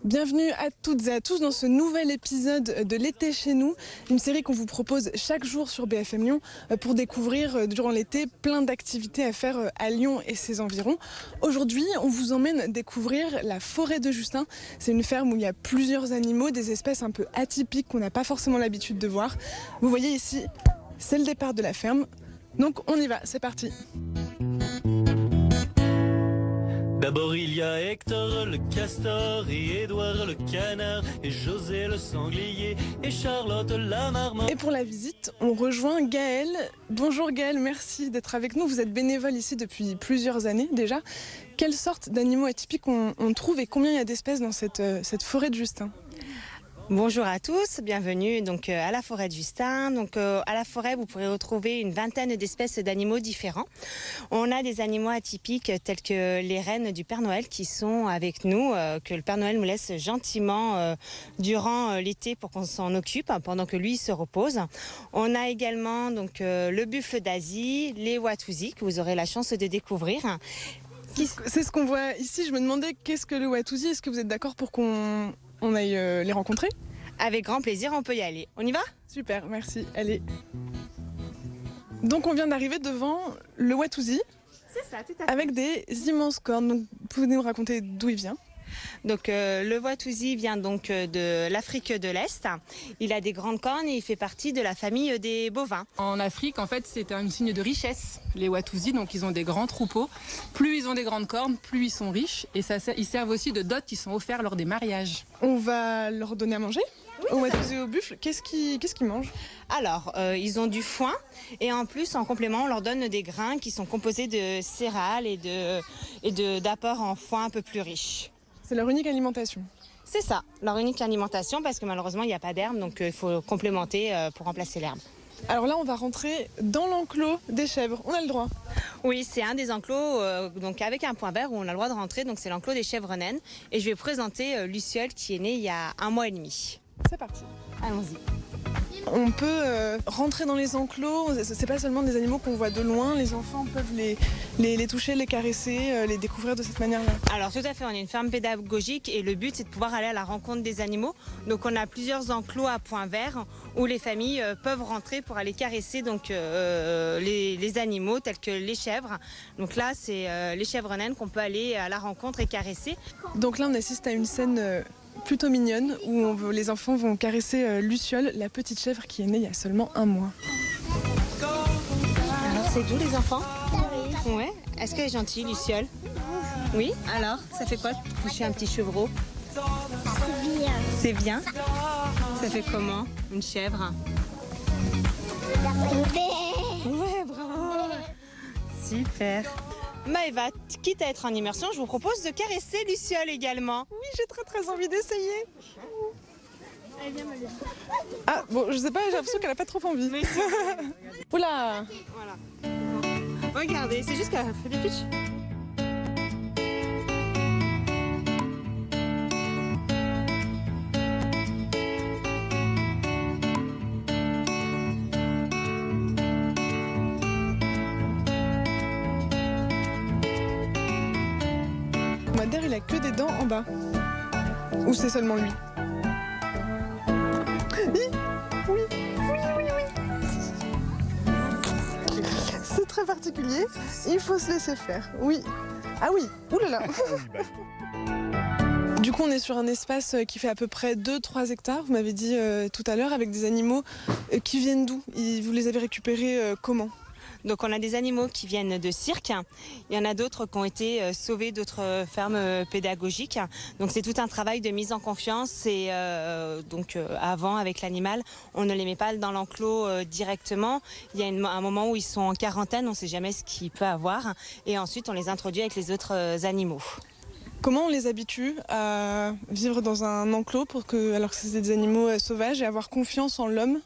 Bienvenue à toutes et à tous dans ce nouvel épisode de l'été chez nous, une série qu'on vous propose chaque jour sur BFM Lyon pour découvrir durant l'été plein d'activités à faire à Lyon et ses environs. Aujourd'hui, on vous emmène découvrir la forêt de Justin. C'est une ferme où il y a plusieurs animaux, des espèces un peu atypiques qu'on n'a pas forcément l'habitude de voir. Vous voyez ici, c'est le départ de la ferme. Donc on y va, c'est parti. D'abord il y a Hector le castor et Édouard le canard et José le sanglier et Charlotte la marmotte. Et pour la visite, on rejoint Gaël. Bonjour Gaël, merci d'être avec nous. Vous êtes bénévole ici depuis plusieurs années déjà. Quelles sortes d'animaux atypiques on trouve et combien il y a d'espèces dans cette forêt de Justin ? Bonjour à tous, bienvenue à la forêt de Justin. À la forêt, vous pourrez retrouver une vingtaine d'espèces d'animaux différents. On a des animaux atypiques tels que les rennes du Père Noël qui sont avec nous, que le Père Noël nous laisse gentiment durant l'été pour qu'on s'en occupe pendant que lui se repose. On a également le buffle d'Asie, les Watusi que vous aurez la chance de découvrir. C'est ce qu'on voit ici. Je me demandais qu'est-ce que le Watusi. Est-ce que vous êtes d'accord pour qu'on aille les rencontrer ? Avec grand plaisir, on peut y aller. On y va ? Super, merci. Allez. Donc on vient d'arriver devant le Watusi. C'est ça, tout à fait. Avec des immenses cornes. Donc, pouvez nous raconter d'où il vient ? Le Watusi vient de l'Afrique de l'Est. Il a des grandes cornes et il fait partie de la famille des bovins. En Afrique, en fait, c'est un signe de richesse, les Watusi. Donc, ils ont des grands troupeaux. Plus ils ont des grandes cornes, plus ils sont riches. Et ils servent aussi de dot qui sont offerts lors des mariages. On va leur donner à manger ? Au Watusi et au buffle, qu'est-ce qu'ils mangent ? Alors, ils ont du foin et en plus, en complément, on leur donne des grains qui sont composés de céréales et d'apports en foin un peu plus riches. C'est leur unique alimentation. C'est ça, leur unique alimentation parce que malheureusement, il n'y a pas d'herbe, donc il faut complémenter pour remplacer l'herbe. Alors là, on va rentrer dans l'enclos des chèvres. On a le droit ? Oui, c'est un des enclos avec un point vert où on a le droit de rentrer. Donc c'est l'enclos des chèvres naines. Et je vais vous présenter Luciole qui est née il y a 1 mois et demi. C'est parti. Allons-y. On peut rentrer dans les enclos, c'est pas seulement des animaux qu'on voit de loin, les enfants peuvent les toucher, les caresser, les découvrir de cette manière-là. Alors tout à fait, on est une ferme pédagogique et le but c'est de pouvoir aller à la rencontre des animaux. Donc on a plusieurs enclos à point vert où les familles peuvent rentrer pour aller caresser les animaux tels que les chèvres. Donc là c'est les chèvres naines qu'on peut aller à la rencontre et caresser. Donc là on assiste à une scène plutôt mignonne où les enfants vont caresser Luciole, la petite chèvre qui est née il y a seulement 1 mois. Alors c'est doux les enfants ? Oui. Ouais. Est-ce qu'elle est gentille Luciole ? Oui. Alors, ça fait quoi de toucher un petit chevreau ? C'est bien. C'est bien ? Ça fait comment une chèvre ? Ouais, bravo. Super. Maëva, quitte à être en immersion, je vous propose de caresser Luciole également. Oui, j'ai très envie d'essayer. Ah bon, je sais pas, j'ai l'impression qu'elle a pas trop envie. Mais Oula. voilà. Regardez, c'est juste qu'elle fait des pitchs. Madère, il a que des dents en bas. Ou c'est seulement lui ? Oui. C'est très particulier. Il faut se laisser faire. Oui. Ah oui. Ouh là là. Du coup, on est sur un espace qui fait à peu près 2-3 hectares, vous m'avez dit tout à l'heure, avec des animaux qui viennent d'où ? Vous les avez récupérés comment ? Donc on a des animaux qui viennent de cirque, il y en a d'autres qui ont été sauvés d'autres fermes pédagogiques. Donc c'est tout un travail de mise en confiance et avant avec l'animal, on ne les met pas dans l'enclos directement. Il y a un moment où ils sont en quarantaine, on ne sait jamais ce qu'il peut avoir et ensuite on les introduit avec les autres animaux. Comment on les habitue à vivre dans un enclos alors que c'est des animaux sauvages et avoir confiance en l'homme ?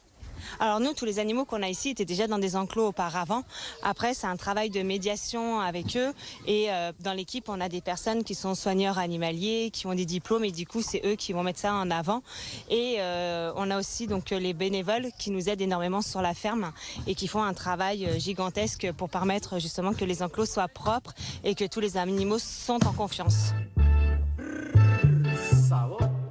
Alors nous, tous les animaux qu'on a ici étaient déjà dans des enclos auparavant. Après, c'est un travail de médiation avec eux. Et dans l'équipe, on a des personnes qui sont soigneurs animaliers, qui ont des diplômes. Et du coup, c'est eux qui vont mettre ça en avant. Et on a aussi donc les bénévoles qui nous aident énormément sur la ferme et qui font un travail gigantesque pour permettre justement que les enclos soient propres et que tous les animaux sont en confiance. Ça va.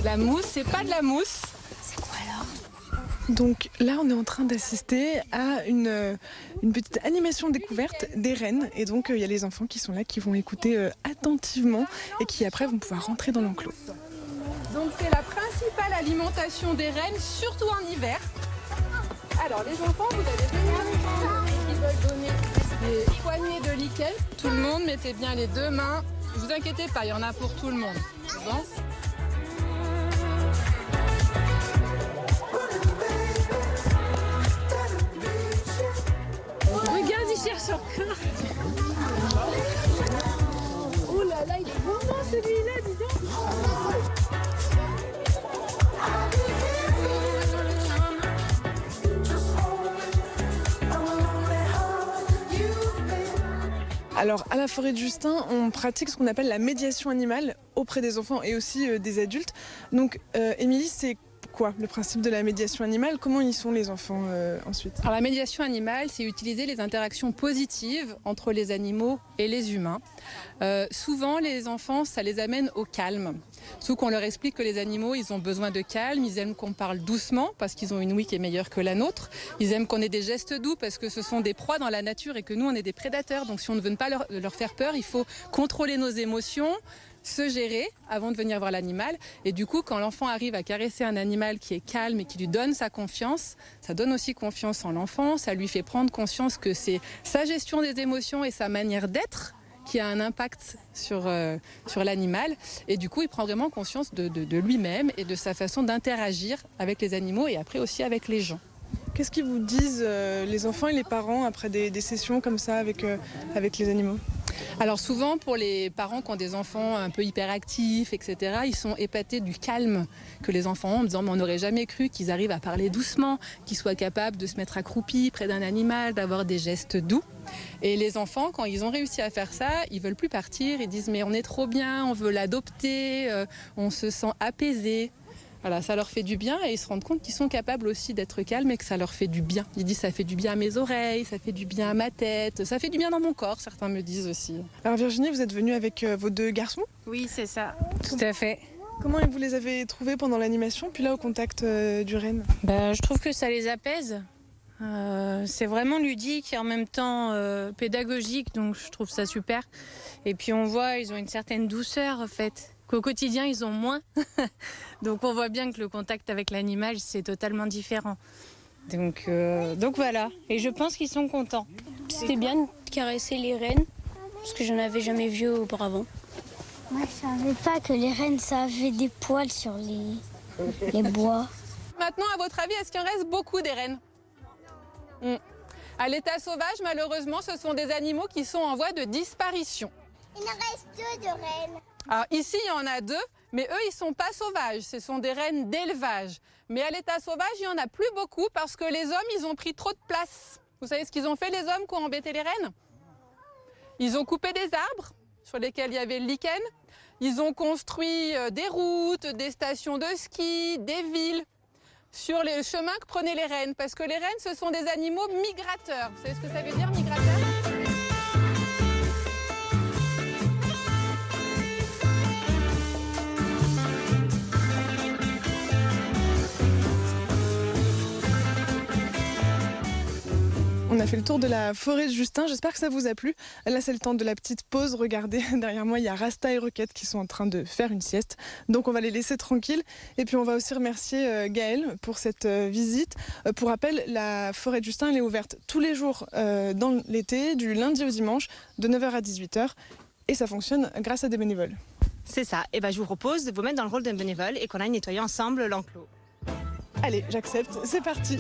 La mousse, c'est pas de la mousse. Donc là, on est en train d'assister à une petite animation découverte des rennes. Et donc, il y a les enfants qui sont là, qui vont écouter attentivement et qui après vont pouvoir rentrer dans l'enclos. Donc c'est la principale alimentation des rennes, surtout en hiver. Alors les enfants, vous avez besoin qui veulent donner des poignées de lichen. Tout le monde, mettez bien les deux mains. Ne vous inquiétez pas, il y en a pour tout le monde. Bon. Regarde, il cherche encore. Oh là là, il est gourmand celui-là, dis donc. Alors, à la forêt de Justin, on pratique ce qu'on appelle la médiation animale auprès des enfants et aussi des adultes. Donc, Émilie, c'est quoi le principe de la médiation animale? Comment y sont les enfants ensuite? Alors la médiation animale, c'est utiliser les interactions positives entre les animaux et les humains. Souvent, les enfants, ça les amène au calme. Surtout qu'on leur explique que les animaux, ils ont besoin de calme, ils aiment qu'on parle doucement parce qu'ils ont une ouïe qui est meilleure que la nôtre. Ils aiment qu'on ait des gestes doux parce que ce sont des proies dans la nature et que nous, on est des prédateurs. Donc si on ne veut pas leur faire peur, il faut contrôler nos émotions, se gérer avant de venir voir l'animal. Et du coup, quand l'enfant arrive à caresser un animal qui est calme et qui lui donne sa confiance, ça donne aussi confiance en l'enfant, ça lui fait prendre conscience que c'est sa gestion des émotions et sa manière d'être qui a un impact sur l'animal. Et du coup, il prend vraiment conscience de lui-même et de sa façon d'interagir avec les animaux et après aussi avec les gens. Qu'est-ce qu'ils vous disent les enfants et les parents après des sessions comme ça avec les animaux? Alors souvent, pour les parents qui ont des enfants un peu hyperactifs, etc., ils sont épatés du calme que les enfants ont en disant mais on n'aurait jamais cru qu'ils arrivent à parler doucement, qu'ils soient capables de se mettre accroupis près d'un animal, d'avoir des gestes doux. Et les enfants, quand ils ont réussi à faire ça, ils veulent plus partir, ils disent mais on est trop bien, on veut l'adopter, on se sent apaisé. Voilà, ça leur fait du bien et ils se rendent compte qu'ils sont capables aussi d'être calmes et que ça leur fait du bien. Ils disent ça fait du bien à mes oreilles, ça fait du bien à ma tête, ça fait du bien dans mon corps, certains me disent aussi. Alors Virginie, vous êtes venue avec vos deux garçons? Oui, c'est ça, tout à fait. Comment vous les avez trouvés pendant l'animation, puis là au contact du renne? Je trouve que ça les apaise. C'est vraiment ludique et en même temps pédagogique, donc je trouve ça super. Et puis on voit, ils ont une certaine douceur en fait, qu'au quotidien ils ont moins. Donc on voit bien que le contact avec l'animal c'est totalement différent. Donc voilà, et je pense qu'ils sont contents. C'était bien de caresser les rennes, parce que j'en avais jamais vu auparavant. Moi, je savais pas que les rennes, ça avait des poils sur les bois. Maintenant, à votre avis, est-ce qu'il en reste beaucoup des rennes? À l'état sauvage, malheureusement, ce sont des animaux qui sont en voie de disparition. Il en reste 2 de rennes. Alors ici, il y en a 2, mais eux, ils ne sont pas sauvages. Ce sont des rennes d'élevage. Mais à l'état sauvage, il n'y en a plus beaucoup parce que les hommes, ils ont pris trop de place. Vous savez ce qu'ils ont fait, les hommes, qui ont embêté les rennes? Ils ont coupé des arbres sur lesquels il y avait le lichen. Ils ont construit des routes, des stations de ski, des villes sur les chemins que prenaient les rennes. Parce que les rennes, ce sont des animaux migrateurs. Vous savez ce que ça veut dire, migrateur? On a fait le tour de la forêt de Justin, j'espère que ça vous a plu. Là c'est le temps de la petite pause, regardez derrière moi il y a Rasta et Roquette qui sont en train de faire une sieste. Donc on va les laisser tranquilles et puis on va aussi remercier Gaëlle pour cette visite. Pour rappel, la forêt de Justin elle est ouverte tous les jours dans l'été, du lundi au dimanche, de 9h à 18h et ça fonctionne grâce à des bénévoles. C'est ça, et je vous propose de vous mettre dans le rôle d'un bénévole et qu'on aille nettoyer ensemble l'enclos. Allez, j'accepte, c'est parti.